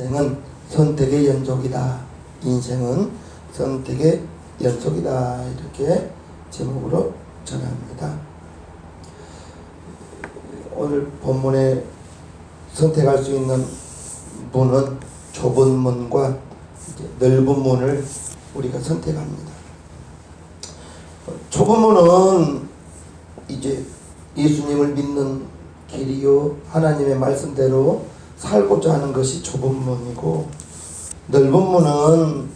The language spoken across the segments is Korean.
인생은 선택의 연속이다. 인생은 선택의 연속이다. 이렇게 제목으로 전합니다. 오늘 본문에 선택할 수 있는 문은 좁은 문과 넓은 문을 우리가 선택합니다. 좁은 문은 이제 예수님을 믿는 길이요, 하나님의 말씀대로 살고자 하는 것이 좁은 문이고, 넓은 문은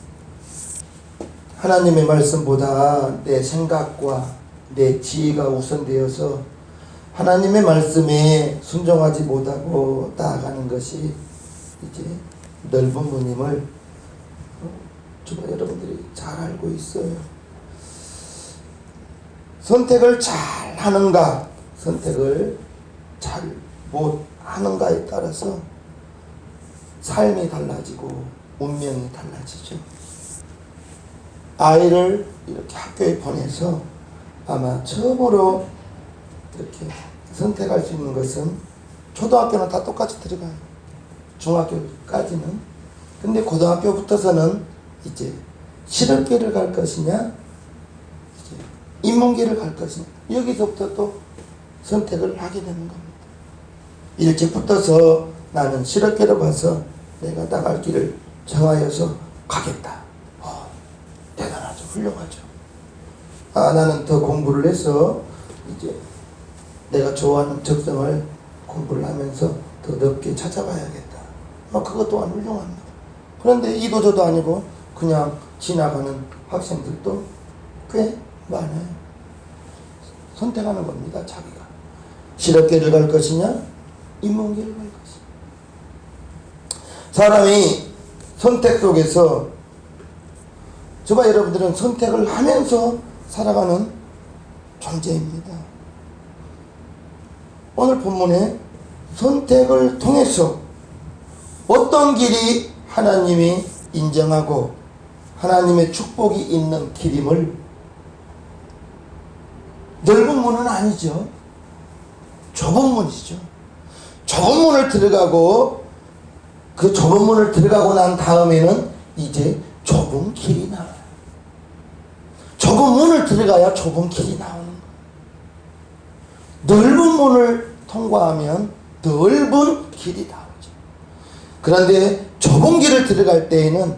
하나님의 말씀보다 내 생각과 내 지혜가 우선되어서 하나님의 말씀에 순종하지 못하고 나아가는 것이 이제 넓은 문임을 정말 여러분들이 잘 알고 있어요. 선택을 잘 하는가, 선택을 잘 못하는가에 따라서 삶이 달라지고 운명이 달라지죠. 아이를 이렇게 학교에 보내서 아마 처음으로 이렇게 선택할 수 있는 것은, 초등학교는 다 똑같이 들어가요. 중학교까지는. 근데 고등학교부터서는 이제 실업계를 갈 것이냐, 이제 인문계를 갈 것이냐, 여기서부터 또 선택을 하게 되는 겁니다. 일찍 붙어서 나는 실업계로 가서 내가 나갈 길을 정하여서 가겠다. 대단하죠. 훌륭하죠. 나는 더 공부를 해서 이제 내가 좋아하는 적성을 공부를 하면서 더 넓게 찾아가야겠다. 그것 또한 훌륭합니다. 그런데 이도저도 아니고 그냥 지나가는 학생들도 꽤 많아요. 선택하는 겁니다. 자기가 실업계를 갈 것이냐, 인문계를 갈 것이냐. 사람이 선택 속에서, 저와 여러분들은 선택을 하면서 살아가는 존재입니다. 오늘 본문에 선택을 통해서 어떤 길이 하나님이 인정하고 하나님의 축복이 있는 길임을, 넓은 문은 아니죠. 좁은 문이죠. 좁은 문을 들어가고, 그 좁은 문을 들어가고 난 다음에는 이제 좁은 길이 나와요. 좁은 문을 들어가야 좁은 길이 나오는 거예요. 넓은 문을 통과하면 넓은 길이 나오죠. 그런데 좁은 길을 들어갈 때에는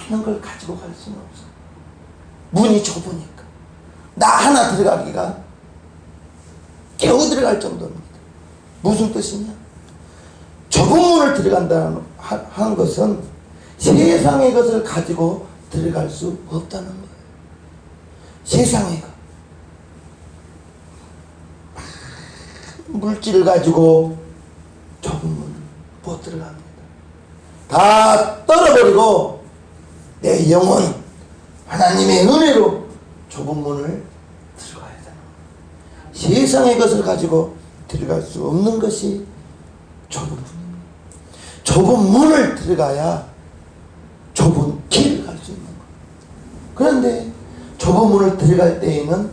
많은 걸 가지고 갈 수는 없어요. 문이 좁으니까. 나 하나 들어가기가 겨우 들어갈 정도입니다. 무슨 뜻이냐? 좁은 문을 들어간다는 한 것은 세상의 것을 가지고 들어갈 수 없다는 거예요. 세상의 것, 물질을 가지고 좁은 문을 못 들어갑니다. 다 떨어버리고 내 영혼, 하나님의 은혜로 좁은 문을 들어가야 되는 거예요. 세상의 것을 가지고 들어갈 수 없는 것이 좁은 문입니다. 좁은 문을 들어가야 좁은 길을 갈 수 있는 거예요. 그런데 좁은 문을 들어갈 때에는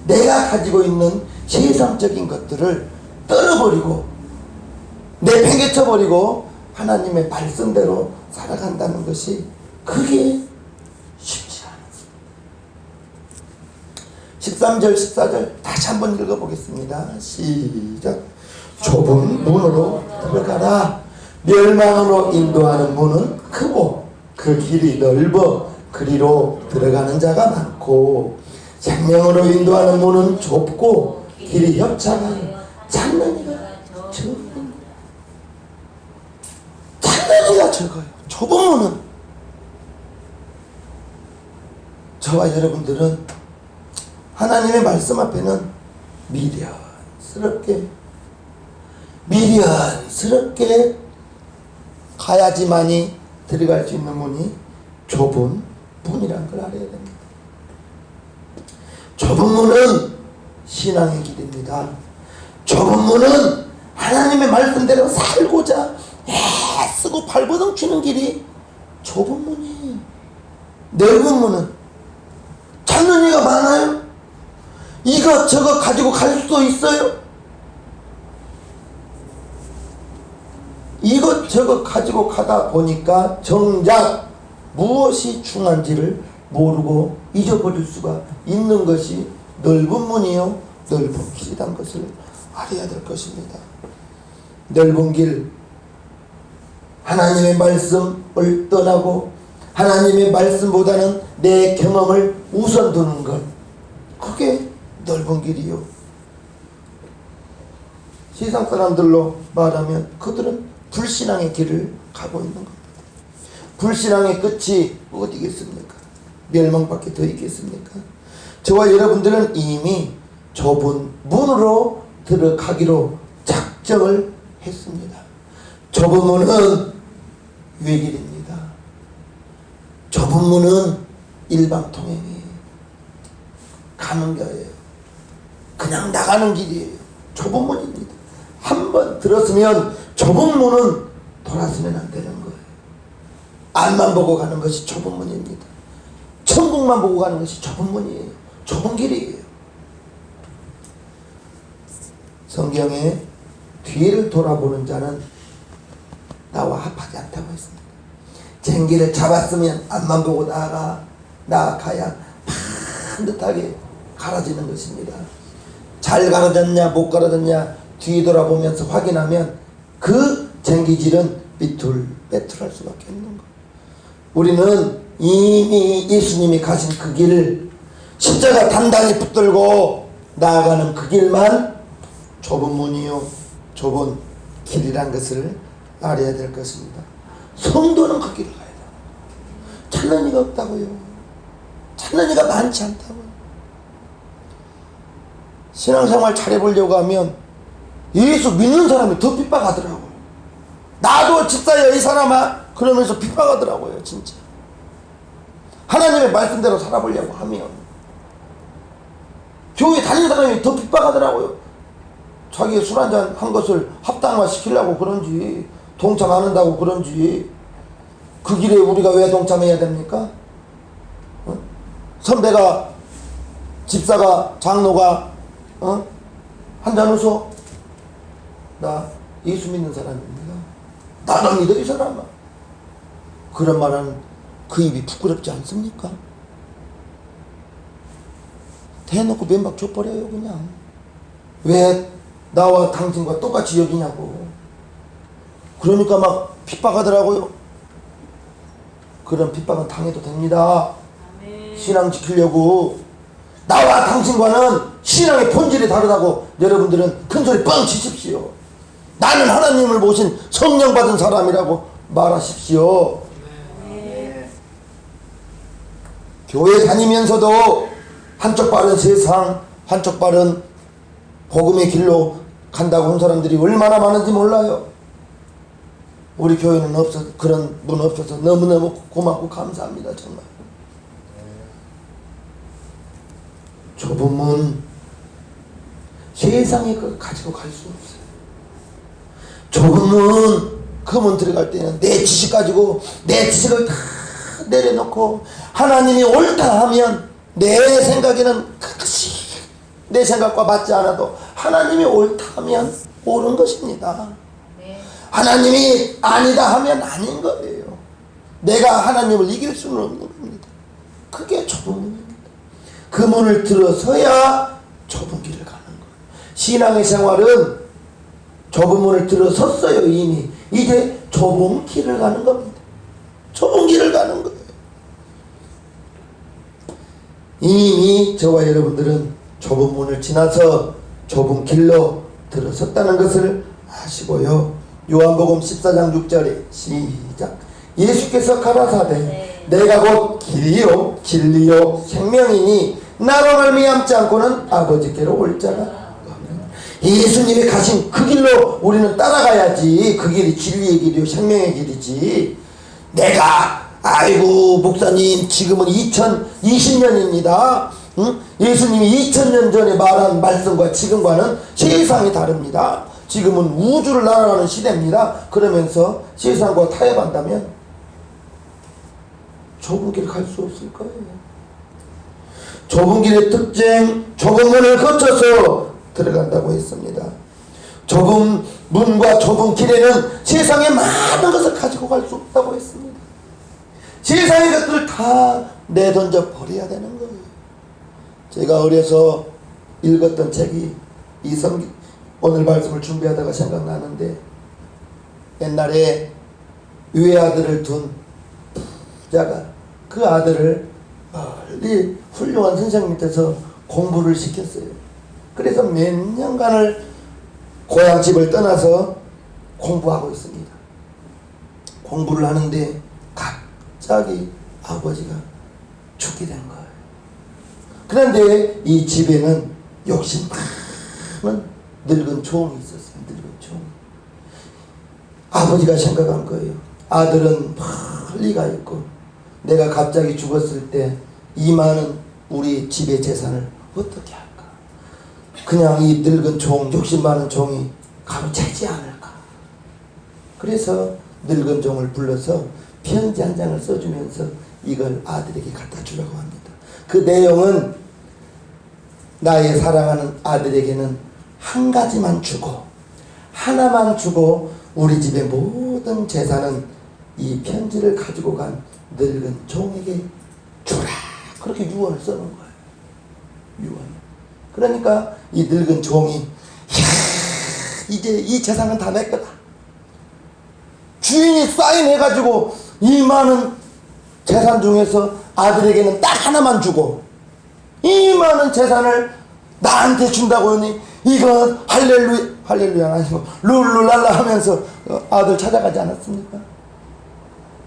내가 가지고 있는 세상적인 것들을 떨어버리고 내팽개쳐버리고 하나님의 말씀대로 살아간다는 것이, 그게 쉽지 않습니다. 13절 14절 다시 한번 읽어보겠습니다. 시작. 좁은 문으로 들어가라. 멸망으로 인도하는 문은 크고 그 길이 넓어 그리로 들어가는 자가 많고, 생명으로 인도하는 문은 좁고 길이 협착하여 찾는 이가 적어요. 찾는 이가 적어요. 좁은 문은. 저와 여러분들은 하나님의 말씀 앞에는 미련스럽게 가야지만이 들어갈 수 있는 문이 좁은 문이라는 걸 알아야 됩니다. 좁은 문은 신앙의 길입니다. 좁은 문은 하나님의 말씀대로 살고자 애쓰고 발버둥 치는 길이 좁은 문이에요. 넓은 문은 찾는 이가 많아요. 이것저것 가지고 갈 수도 있어요. 이것저것 가지고 가다 보니까 정작 무엇이 중요한지를 모르고 잊어버릴 수가 있는 것이 넓은 문이요 넓은 길이란 것을 알아야 될 것입니다. 넓은 길, 하나님의 말씀을 떠나고 하나님의 말씀보다는 내 경험을 우선 두는 것, 그게 넓은 길이요. 세상 사람들로 말하면 그들은 불신앙의 길을 가고 있는 겁니다. 불신앙의 끝이 어디겠습니까? 멸망밖에 더 있겠습니까? 저와 여러분들은 이미 좁은 문으로 들어가기로 작정을 했습니다. 좁은 문은 외길입니다. 좁은 문은 일방통행이에요. 가는 거예요. 그냥 나가는 길이에요. 좁은 문입니다. 한번 들었으면 좁은 문은 돌아서면 안 되는 거예요. 앞만 보고 가는 것이 좁은 문입니다. 천국만 보고 가는 것이 좁은 문이에요. 좁은 길이에요. 성경에 뒤를 돌아보는 자는 나와 합하지 않다고 했습니다. 쟁기를 잡았으면 앞만 보고 나아가야 반듯하게 갈아지는 것입니다. 잘 갈아졌냐 못 갈아졌냐 뒤돌아보면서 확인하면 그 쟁기질은 삐뚤빼뚤할 수밖에 없는 거예요. 우리는 이미 예수님이 가신 그 길을 십자가 단단히 붙들고 나아가는 그 길만 좁은 문이요 좁은 길이란 것을 알아야 될 것입니다. 성도는 그 길을 가야 돼요. 찾는 이가 없다고요. 찾는 이가 많지 않다고요. 신앙생활 잘해보려고 하면 예수 믿는 사람이 더 핍박하더라고요. 나도 집사야 이 사람아 그러면서 핍박하더라고요. 진짜 하나님의 말씀대로 살아보려고 하면 교회 다니는 사람이 더 핍박하더라고요. 자기 술 한잔 한 것을 합당화시키려고 그런지 동참 안 한다고 그런지 그 길에 우리가 왜 동참해야 됩니까? 선배가 집사가 장로가 한잔 웃어? 나 예수 믿는 사람입니다. 나도 믿어 이 사람아. 그런 말은 그 입이 부끄럽지 않습니까? 대놓고 면박 줘버려요 그냥. 왜 나와 당신과 똑같이 여기냐고. 그러니까 막 핍박하더라고요. 그런 핍박은 당해도 됩니다. 아멘. 신앙 지키려고. 나와 당신과는 신앙의 본질이 다르다고 여러분들은 큰소리 뻥 치십시오. 나는 하나님을 모신 성령 받은 사람이라고 말하십시오. 네. 교회 다니면서도 한쪽 발은 세상 한쪽 발은 복음의 길로 간다고 한 사람들이 얼마나 많은지 몰라요. 우리 교회는 그런 분 없어서 너무너무 고맙고 감사합니다. 정말. 좁은 문 세상에 가지고 갈 수 없어요. 좁은 문 그 문 들어갈 때는 내 지식 가지고 내 지식을 다 내려놓고 하나님이 옳다 하면 내 생각에는 그것이 내 생각과 맞지 않아도 하나님이 옳다 하면 옳은 것입니다. 네. 하나님이 아니다 하면 아닌 거예요. 내가 하나님을 이길 수는 없는 겁니다. 그게 좁은 문입니다. 그 문을 들어서야 좁은 길을 가는 거예요. 신앙의 생활은 좁은 문을 들어섰어요. 이미 이제 좁은 길을 가는 겁니다. 좁은 길을 가는 거예요. 이미 저와 여러분들은 좁은 문을 지나서 좁은 길로 들어섰다는 것을 아시고요. 요한복음 14장 6절에 시작. 예수께서 가라사대 내가 곧 길이요 진리요 생명이니 나로 말미암지 않고는 아버지께로 올 자가 예수님이 가신 그 길로 우리는 따라가야지. 그 길이 진리의 길이요 생명의 길이지. 내가 아이고 목사님 지금은 2020년입니다. 응? 예수님이 2000년 전에 말한 말씀과 지금과는 세상이 다릅니다. 지금은 우주를 날아가는 시대입니다. 그러면서 세상과 타협한다면 좁은 길 갈 수 없을 거예요. 좁은 길의 특징, 좁은 문을 거쳐서 들어간다고 했습니다. 좁은 문과 좁은 길에는 세상의 많은 것을 가지고 갈 수 없다고 했습니다. 세상의 것들을 다 내던져 버려야 되는 거예요. 제가 어려서 읽었던 책이 오늘 말씀을 준비하다가 생각나는데, 옛날에 외아들을 둔 부자가 그 아들을 멀리 훌륭한 선생님 밑에서 공부를 시켰어요. 그래서 몇 년간을 고향집을 떠나서 공부하고 있습니다. 공부를 하는데 갑자기 아버지가 죽게 된 거예요. 그런데 이 집에는 욕심 많은 늙은 종이 있었어요. 늙은 종. 아버지가 생각한 거예요. 아들은 멀리가 있고 내가 갑자기 죽었을 때 이 많은 우리 집의 재산을 어떻게 할까? 그냥 이 늙은 종, 욕심 많은 종이 가로채지 않을까? 그래서 늙은 종을 불러서 편지 한 장을 써주면서 이걸 아들에게 갖다 주려고 합니다. 그 내용은 나의 사랑하는 아들에게는 한 가지만 주고 하나만 주고 우리 집의 모든 재산은 이 편지를 가지고 간 늙은 종에게 주라. 그렇게 유언을 써놓은 거예요. 유언. 그러니까 이 늙은 종이 이제 이 재산은 다 내 거다. 주인이 사인해가지고 이 많은 재산 중에서 아들에게는 딱 하나만 주고 이 많은 재산을 나한테 준다고 하니 이거 할렐루야 아니고 룰루랄라 하면서 아들 찾아가지 않았습니까?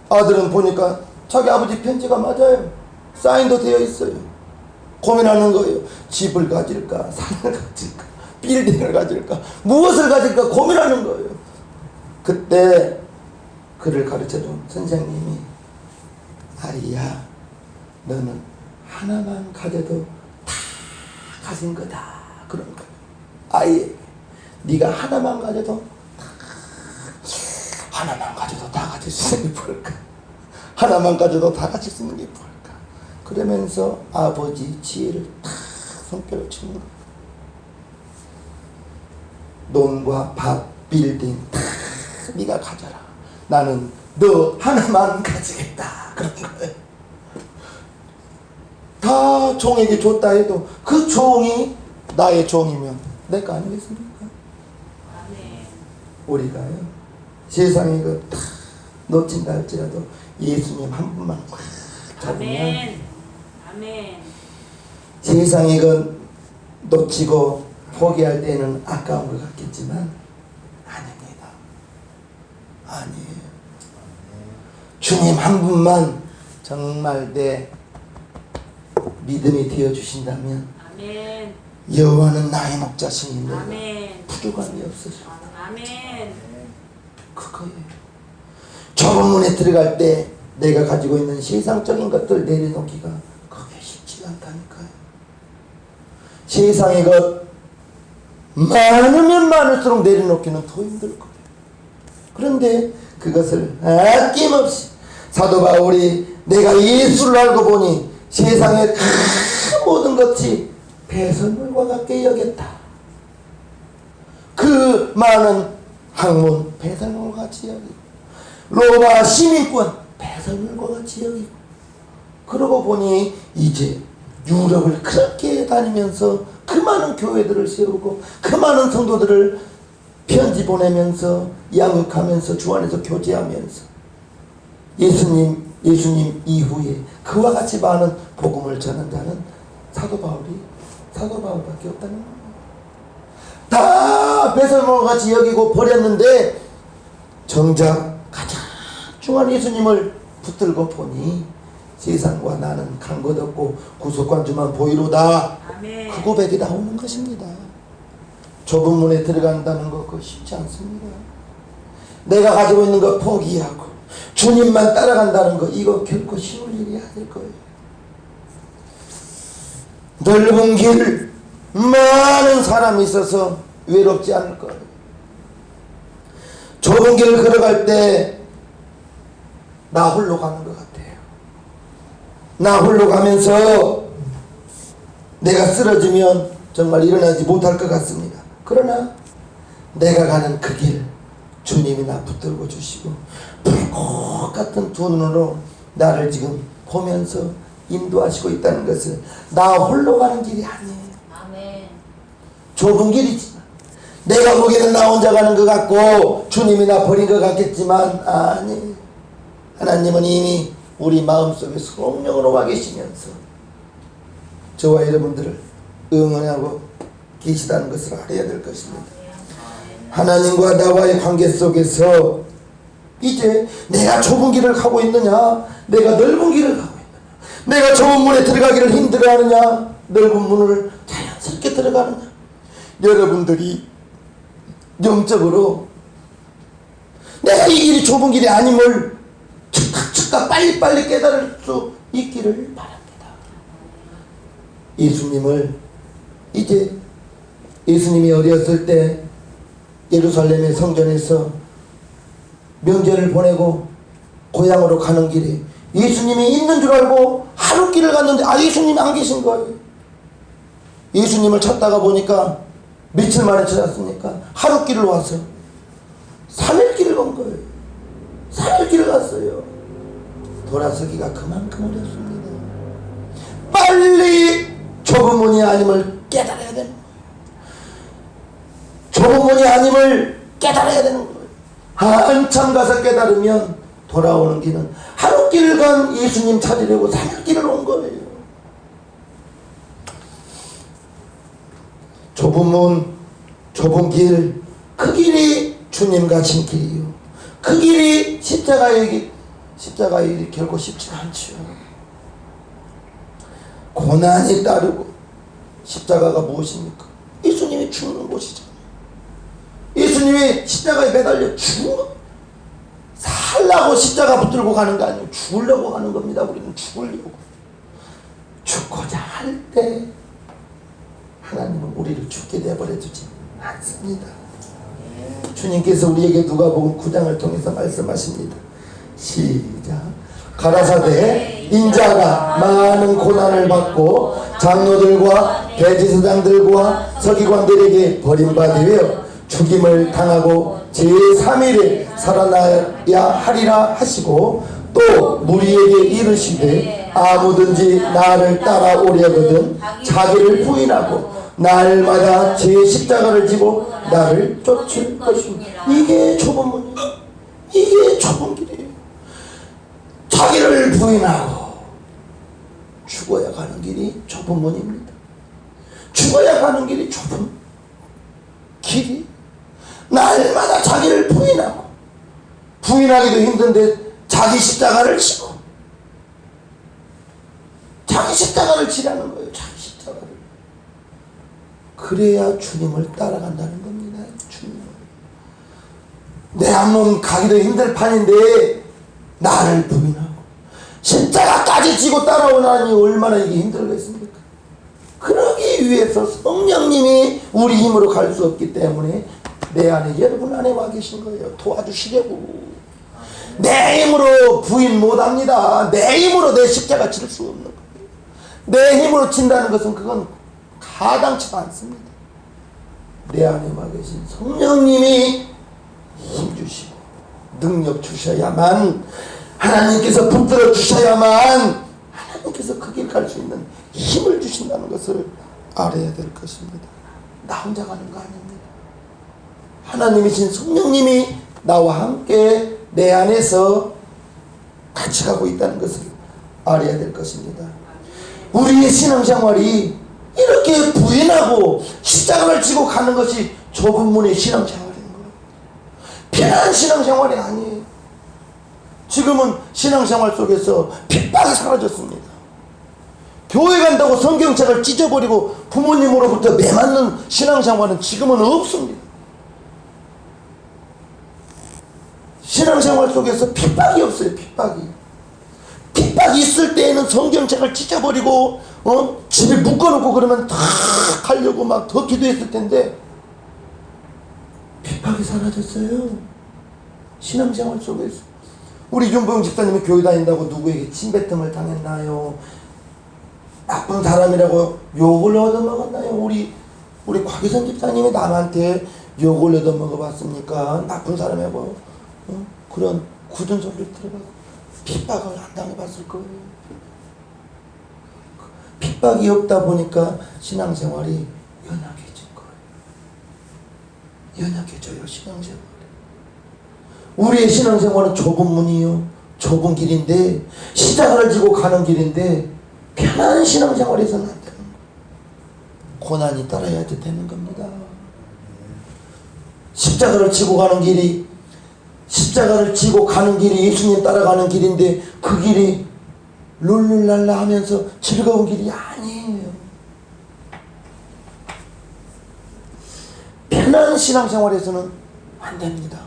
아들은 보니까 자기 아버지 편지가 맞아요. 사인도 되어 있어요. 고민하는 거예요. 집을 가질까, 산을 가질까, 빌딩을 가질까, 무엇을 가질까 고민하는 거예요. 그때 그를 가르쳐준 선생님이 아이야, 너는 하나만 가져도 다 가진 거다. 그런 거예요. 아이에게 네가 하나만 가져도 하나만 가져도 다 가질 수 있는 게 뭘까? 하나만 가져도 다 가질 수 있는 게 뭘까? 그러면서 아버지 지혜를 탁 손뼉을 치는 거예요. 돈과 밥, 빌딩 다 네가 가져라. 나는 너 하나만 가지겠다. 그런 거예요. 다 종에게 줬다 해도 그 종이 나의 종이면 내 거 아니겠습니까? 아멘. 우리가요, 세상에 그 다 놓친다 할지라도 예수님 한 분만 잡으면 아멘. 아멘. 세상에 그 놓치고 포기할 때는 아까운 것 같겠지만 아닙니다. 아니에요. 주님 한 분만 정말 내 믿음이 되어 주신다면 아멘. 여호와는 나의 목자시니 내가 아멘. 부족함이 없으셔. 아멘. 그거예요. 좁은 문에 들어갈 때 내가 가지고 있는 세상적인 것들 내려놓기가 그게 쉽지 않다니까요. 세상의 것 많으면 많을수록 내려놓기는 더 힘들 거예요. 그런데 그것을 아낌없이 사도 바울이 내가 예수를 알고 보니 세상의 큰 모든 것이 배설물과 같게 여겼다. 그 많은 학문 배설물과 같이 여기고 로마 시민권 배설물과 같이 여기고 그러고 보니 이제 유럽을 그렇게 다니면서 그 많은 교회들을 세우고 그 많은 성도들을 편지 보내면서 양육하면서 주 안에서 교제하면서 예수님 이후에 그와 같이 많은 복음을 전한 자는 사도 바울밖에 없다는 거예요. 다 배설물과 같이 여기고 버렸는데 정작 가장 중요한 예수님을 붙들고 보니 세상과 나는 간 것 없고 구속관주만 보이로다. 아멘. 그 고백이 나오는 것입니다. 좁은 문에 들어간다는 거 그거 쉽지 않습니다. 내가 가지고 있는 거 포기하고 주님만 따라간다는 거 이거 결코 쉬운 일이 아닐 거예요. 넓은 길 많은 사람이 있어서 외롭지 않을 거예요. 좁은 길을 걸어갈 때 나 홀로 가는 것 같아요. 나 홀로 가면서 내가 쓰러지면 정말 일어나지 못할 것 같습니다. 그러나 내가 가는 그 길 주님이 나 붙들고 주시고 불꽃 같은 두 눈으로 나를 지금 보면서 인도하시고 있다는 것을, 나 홀로 가는 길이 아니에요. 아멘. 좁은 길이지만, 내가 보기에는 나 혼자 가는 것 같고 주님이 나 버린 것 같겠지만 아니, 하나님은 이미 우리 마음속에 성령으로 와 계시면서 저와 여러분들을 응원하고 계시다는 것을 알아야 될 것입니다. 하나님과 나와의 관계 속에서 이제 내가 좁은 길을 가고 있느냐, 내가 넓은 길을 가고 있느냐, 내가 좁은 문에 들어가기를 힘들어하느냐, 넓은 문을 자연스럽게 들어가느냐. 여러분들이 영적으로 내가 이 길이 좁은 길이 아님을 즉각 빨리빨리 깨달을 수 있기를 바랍니다. 예수님을, 이제 예수님이 어렸을 때 예루살렘의 성전에서 명절을 보내고 고향으로 가는 길에 예수님이 있는 줄 알고 하룻길을 갔는데 예수님이 안 계신 거예요. 예수님을 찾다가 보니까 며칠 만에 찾았으니까 하룻길을 와서 3일길을 간 거예요. 3일길을 갔어요. 돌아서기가 그만큼 어렵습니다. 빨리 좁은 문이 아님을 깨달아야 되는 거예요. 좁은 문이 아님을 깨달아야 되는 거예요. 한참 가서 깨달으면 돌아오는 길은 하룻길을 간 예수님 찾으려고 3일길을 온 거예요. 좁은 문, 좁은 길, 그 길이 주님 가신 길이요. 그 길이 십자가의 길이 결코 쉽지가 않죠. 고난이 따르고, 십자가가 무엇입니까? 예수님이 죽는 곳이잖아요. 예수님이 십자가에 매달려 죽은 것, 살라고 십자가 붙들고 가는 거 아니에요. 죽으려고 하는 겁니다. 우리는 죽으려고. 죽고자 할 때 하나님은 우리를 죽게 내버려 두지 않습니다. 주님께서 우리에게 누가복음 9장을 통해서 말씀하십니다. 시작. 가라사대 인자가 많은 고난을 받고 장로들과 대제사장들과 서기관들에게 버림받으며 죽임을 당하고 제3일에 살아나야 하리라 하시고, 또 무리에게 이르시되 아무든지 나를 따라오려거든 자기를 부인하고 날마다 제 십자가를 지고 나를 쫓을 것입니다. 이게 좁은 문이에요. 이게 좁은 길이에요. 자기를 부인하고 죽어야 가는 길이 좁은 문입니다. 죽어야 가는 길이 좁은 길이, 날마다 자기를 부인하고, 부인하기도 힘든데 자기 십자가를 지고, 자기 십자가를 지라는 거예요. 자기 십자가를. 그래야 주님을 따라간다는 겁니다. 주님을. 내 한 몸 가기도 힘들 판인데 나를 부인하고 십자가까지 지고 따라오라니 얼마나 이게 힘들겠습니까? 그러기 위해서 성령님이 우리 힘으로 갈 수 없기 때문에 내 안에, 여러분 안에 와 계신 거예요. 도와주시려고. 내 힘으로 부인 못합니다. 내 힘으로 내 십자가 칠 수 없는 거예요. 내 힘으로 친다는 것은 그건 가당치가 않습니다. 내 안에 와 계신 성령님이 힘 주시고 능력 주셔야만, 하나님께서 붙들어 주셔야만 하나님께서 그 길 갈 수 있는 힘을 주신다는 것을 알아야 될 것입니다. 나 혼자 가는 거 아닙니다. 하나님이신 성령님이 나와 함께 내 안에서 같이 가고 있다는 것을 알아야 될 것입니다. 우리의 신앙생활이 이렇게 부인하고 십자가를 지고 가는 것이 좁은 문의 신앙생활인 거예요. 편한 신앙생활이 아니에요. 지금은 신앙생활 속에서 핍박이 사라졌습니다. 교회 간다고 성경책을 찢어버리고 부모님으로부터 매맞는 신앙생활은 지금은 없습니다. 신앙생활 속에서 핍박이 없어요. 핍박이 있을 때에는 성경책을 찢어버리고 집에 묶어놓고 그러면 다 가려고 막 더 기도했을 텐데, 핍박이 사라졌어요. 신앙생활 속에서. 우리 윤봉 집사님이 교회 다닌다고 누구에게 침뱉음을 당했나요? 나쁜 사람이라고 욕을 얻어먹었나요? 우리 곽희선 집사님이 남한테 욕 올려도 먹어봤습니까? 나쁜 사람하고 그런 굳은 소리를 들어봐서 핍박을 안 당해봤을 거예요. 핍박이 없다 보니까 신앙생활이 연약해진 거예요. 연약해져요, 신앙생활이. 우리의 신앙생활은 좁은 문이요, 좁은 길인데, 십자가를 지고 가는 길인데 편안한 신앙생활에서는 안 되는 거예요. 고난이 따라야 되는 겁니다. 십자가를 지고 가는 길이, 십자가를 지고 가는 길이 예수님 따라가는 길인데 그 길이 룰루랄라 하면서 즐거운 길이 아니에요. 편한 신앙생활에서는 안 됩니다.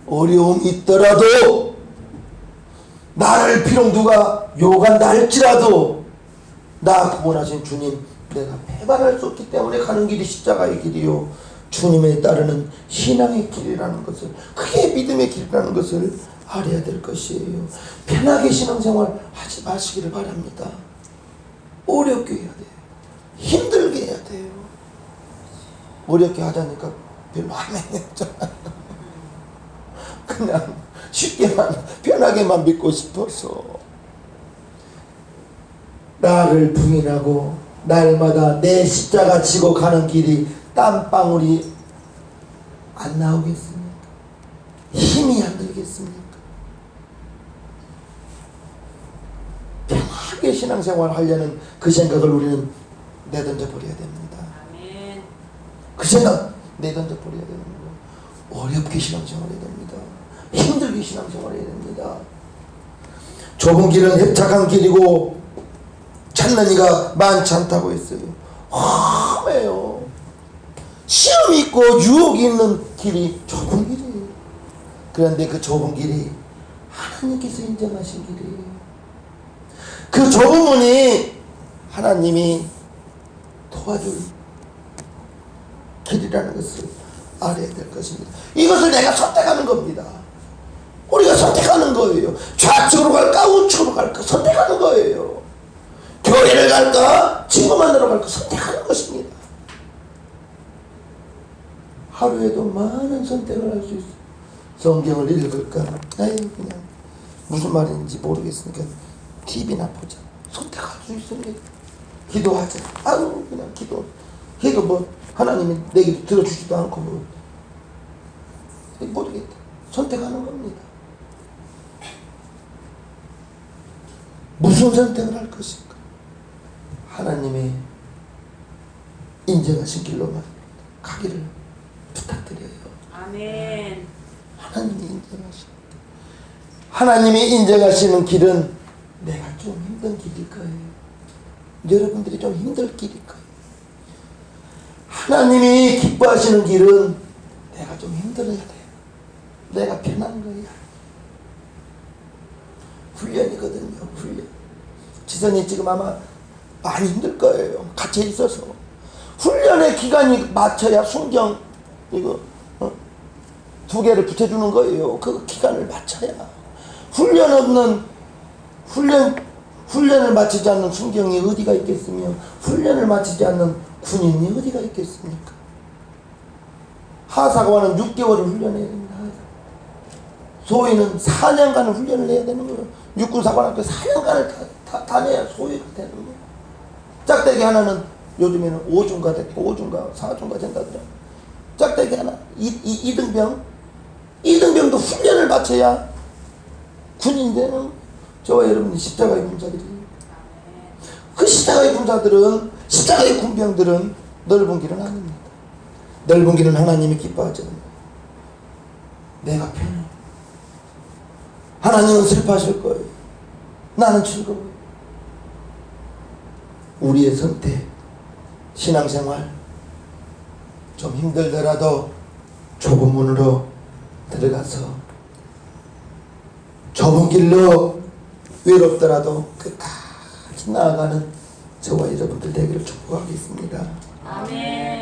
어려움이 있더라도, 나를 비록 누가 욕한다 할지라도 나 구원하신 주님, 내가 배반할 수 없기 때문에 가는 길이 십자가의 길이요, 주님에 따르는 신앙의 길이라는 것을, 그게 믿음의 길이라는 것을 알아야 될 것이에요. 편하게 신앙생활 하지 마시기를 바랍니다. 어렵게 해야 돼요. 힘들게 해야 돼요. 어렵게 하자니까 별로 안 했잖아요. 그냥 쉽게만, 편하게만 믿고 싶어서. 나를 부인하고 날마다 내 십자가 지고 가는 길이 땀방울이 안 나오겠습니까? 힘이 안 들겠습니까? 편하게 신앙생활 하려는 그 생각을 우리는 내던져 버려야 됩니다. 아멘. 그 생각 내던져 버려야 되는 거예요. 어렵게 신앙생활 해야 됩니다. 힘들게 신앙생활 해야 됩니다. 좁은 길은 협착한 길이고 찾는 이가 많지 않다고 했어요. 험해요. 시험이 있고 유혹이 있는 길이 좁은 길이에요. 그런데 그 좁은 길이 하나님께서 인정하신 길이에요. 그 좁은 문이 하나님이 도와줄 길이라는 것을 알아야 될 것입니다. 이것을 내가 선택하는 겁니다. 우리가 선택하는 거예요. 좌측으로 갈까 우측으로 갈까 선택하는 거예요. 교회를 갈까 친구 만나러 갈까 선택하는 것입니다. 하루에도 많은 선택을 할 수 있어요. 성경을 읽을까? 아유, 그냥 무슨 말인지 모르겠으니까 TV나 보자. 선택할 수 있습니다. 기도하자. 아유, 그냥 기도해도 뭐 하나님이 내 기도 들어주지도 않고 뭐 모르겠다. 선택하는 겁니다. 무슨 선택을 할 것인가? 하나님의 인정하신 길로만 가기를 부탁드려요. 아멘. 하나님이 인정하시는 길은 내가 좀 힘든 길일 거예요. 여러분들이 좀 힘들 길일 거예요. 하나님이 기뻐하시는 길은 내가 좀 힘들어야 돼요. 내가 편한 거야. 훈련이거든요. 훈련. 지선이 지금 아마 많이 힘들 거예요. 갇혀 있어서. 훈련의 기간이 맞춰야 순경 이거 2개를 붙여주는 거예요. 그 기간을 맞춰야. 훈련을 마치지 않는 순경이 어디가 있겠으며 훈련을 마치지 않는 군인이 어디가 있겠습니까? 하사관은 6개월을 훈련해야 됩니다. 소위는 4년간을 훈련을 해야 되는 거예요. 육군사관학교 4년간을 다녀야 소위가 되는 거예요. 짝대기 하나는 요즘에는 5중가 됐고 5중가 4중가 된다더라. 짝대기 하나 2등병도 훈련을 마쳐야 군인이 되는 저와 여러분이 십자가의 군사들이에요. 그 십자가의 군사들은, 십자가의 군병들은 넓은 길은 아닙니다. 넓은 길은 하나님이 기뻐하지 않아요. 내가 편해. 하나님은 슬퍼하실 거예요. 나는 즐거워요. 우리의 선택, 신앙생활 좀 힘들더라도 좁은 문으로 들어가서 좁은 길로 외롭더라도 끝까지 나아가는 저와 여러분들 되기를 축복하겠습니다. 아멘.